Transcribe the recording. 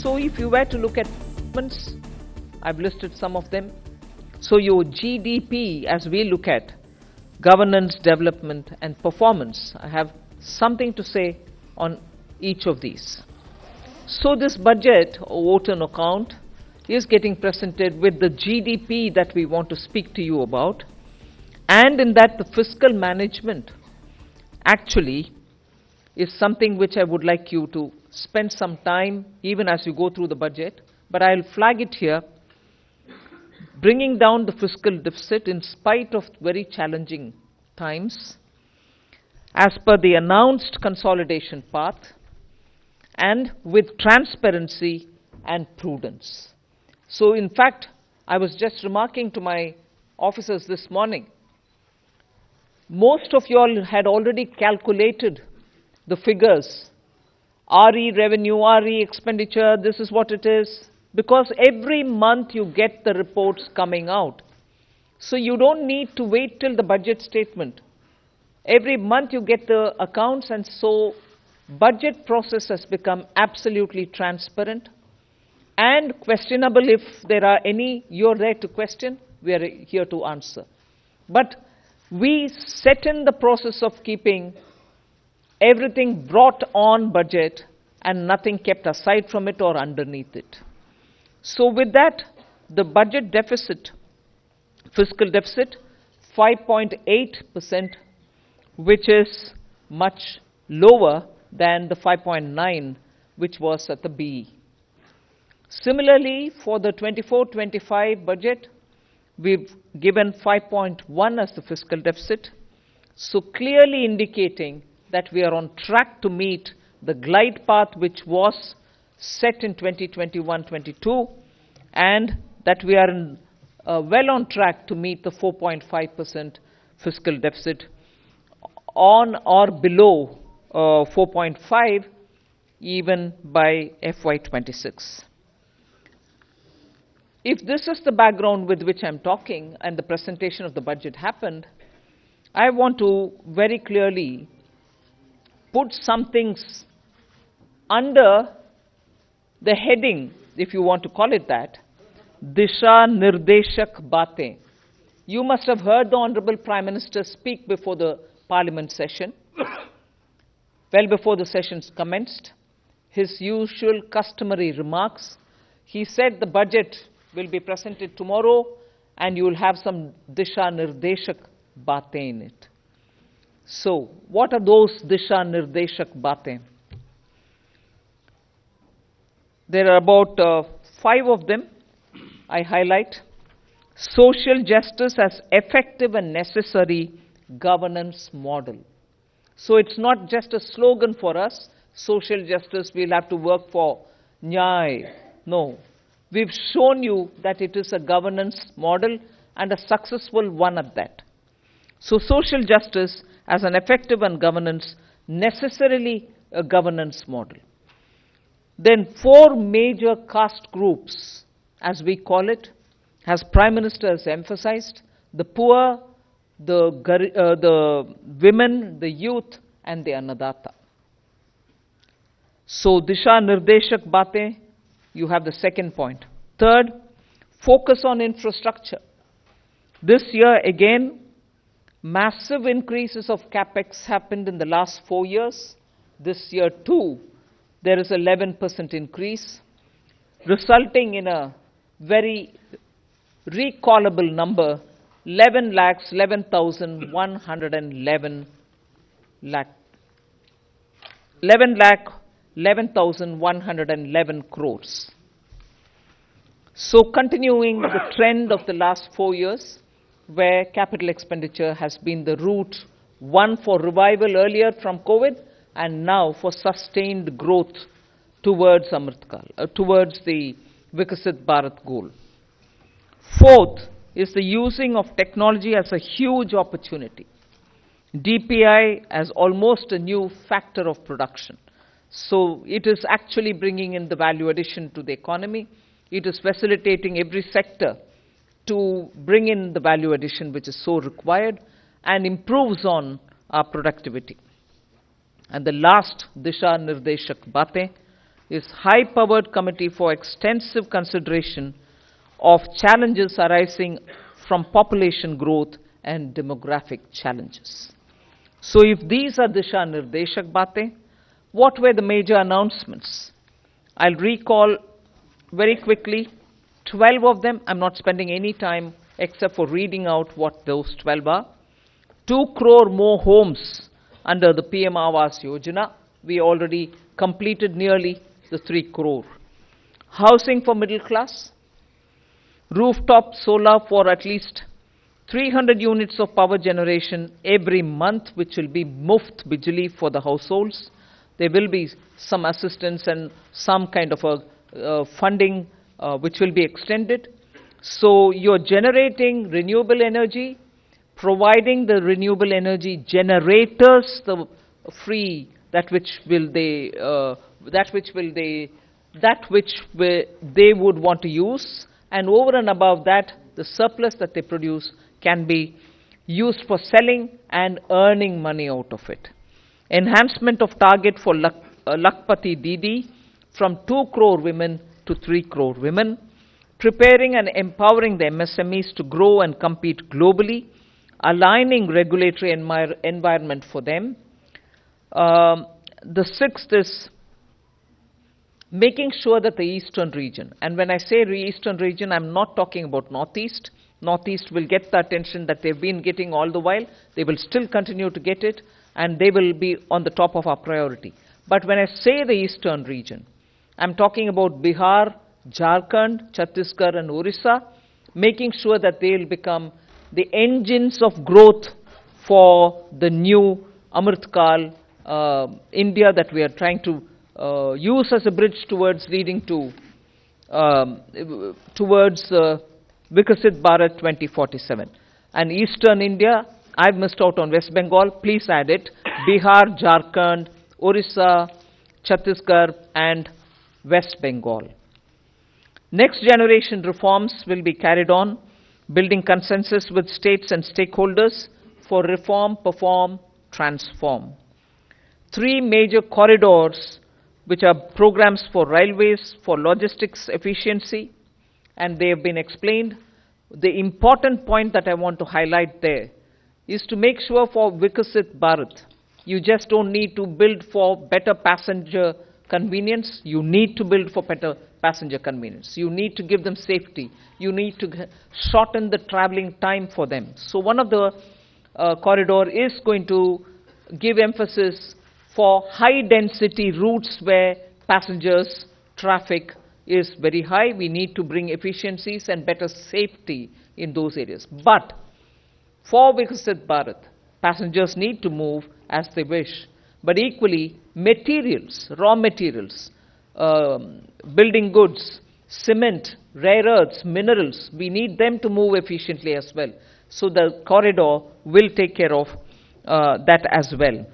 So if you were to look at developments, I've listed some of them. So your GDP, as we look at governance, development and performance, I have something to say on each of these. So this budget or vote on account is getting presented with the GDP that we want to speak to you about, and in that the fiscal management actually is something which I would like you to spend some time even as you go through the budget, but I'll flag it here. Bringing down the fiscal deficit in spite of very challenging times as per the announced consolidation path and with transparency and prudence. So in fact, I was just remarking to my officers this morning, most of you all had already calculated the figures, RE revenue, RE expenditure, this is what it is, because every month you get the reports coming out. So you don't need to wait till the budget statement. Every month you get the accounts, and so budget process has become absolutely transparent and questionable. If there are any, you're there to question, we are here to answer. But we set in the process of keeping everything brought on budget and nothing kept aside from it or underneath it. So with that, the budget deficit, fiscal deficit, 5.8%, which is much lower than the 5.9 which was at the BE. Similarly, for the 24-25 budget, we've given 5.1 as the fiscal deficit, so clearly indicating that we are on track to meet the glide path which was set in 2021-22, and that we are well on track to meet the 4.5% fiscal deficit on or below 4.5 even by FY26. If this is the background with which I'm talking and the presentation of the budget happened, I want to very clearly put some things under the heading, if you want to call it that, Disha Nirdeshak Baatein. You must have heard the Honorable Prime Minister speak before the Parliament session, well before the sessions commenced. His usual customary remarks. He said the budget will be presented tomorrow and you will have some Disha Nirdeshak Baatein in it. So, what are those Disha Nirdeshak Baatein? There are about 5 of them I highlight. Social justice as effective and necessary governance model. So it's not just a slogan for us, social justice, we'll have to work for Nyay. No. We've shown you that it is a governance model and a successful one at that. So social justice as an effective and governance, necessarily a governance model. Then 4 major caste groups, as we call it, as Prime Minister has emphasized, the poor, the women, the youth, and the Annadata. So Disha Nirdeshak Baatein, you have the second point. Third, focus on infrastructure. This year again, massive increases of capex happened in the last 4 years. This year too, there is 11% increase, resulting in a very recallable number, 11,111 crores. So continuing the trend of the last 4 years, where capital expenditure has been the route, one for revival earlier from COVID, and now for sustained growth towards Amritkal, towards the Vikasit Bharat goal. Fourth is the using of technology as a huge opportunity. DPI as almost a new factor of production. So it is actually bringing in the value addition to the economy. It is facilitating every sector to bring in the value addition which is so required and improves on our productivity. And the last Disha Nirdeshak Baatein, is high-powered committee for extensive consideration of challenges arising from population growth and demographic challenges. So if these are Disha Nirdeshak Baatein, what were the major announcements? I'll recall very quickly 12 of them. I'm not spending any time except for reading out what those 12 are. 2 crore more homes under the PM Awas Yojana. We already completed nearly the 3 crore. Housing for middle class. Rooftop solar for at least 300 units of power generation every month, which will be muft bijli for the households. There will be some assistance and some kind of a funding which will be extended. So you're generating renewable energy, providing the renewable energy generators the free that which they would want to use, and over and above that, the surplus that they produce can be used for selling and earning money out of it. Enhancement of target for Lakpati Didi from 2 crore women to 3 crore women. Preparing and empowering the MSMEs to grow and compete globally. Aligning regulatory environment for them. The 6th is making sure that the eastern region, and when I say eastern region, I'm not talking about northeast. Northeast will get the attention that they've been getting all the while. They will still continue to get it, and they will be on the top of our priority. But when I say the eastern region, I'm talking about Bihar, Jharkhand, Chhattisgarh and Orissa, making sure that they will become the engines of growth for the new Amritkal India that we are trying to use as a bridge towards leading to Vikasit Bharat 2047. And Eastern India, I've missed out on West Bengal, please add it. Bihar, Jharkhand, Orissa, Chhattisgarh and West Bengal. Next generation reforms will be carried on, building consensus with states and stakeholders for reform, perform, transform. 3 major corridors which are programs for railways, for logistics efficiency, and they have been explained. The important point that I want to highlight there is to make sure for Vikasit Bharat, you just don't need to build for better passenger convenience, you need to build for better passenger convenience. You need to give them safety. You need to shorten the traveling time for them. So one of the corridor is going to give emphasis for high density routes where passengers traffic is very high. We need to bring efficiencies and better safety in those areas. But for Vikasit Bharat, passengers need to move as they wish. But equally, materials, raw materials, building goods, cement, rare earths, minerals, we need them to move efficiently as well. So the corridor will take care of that as well.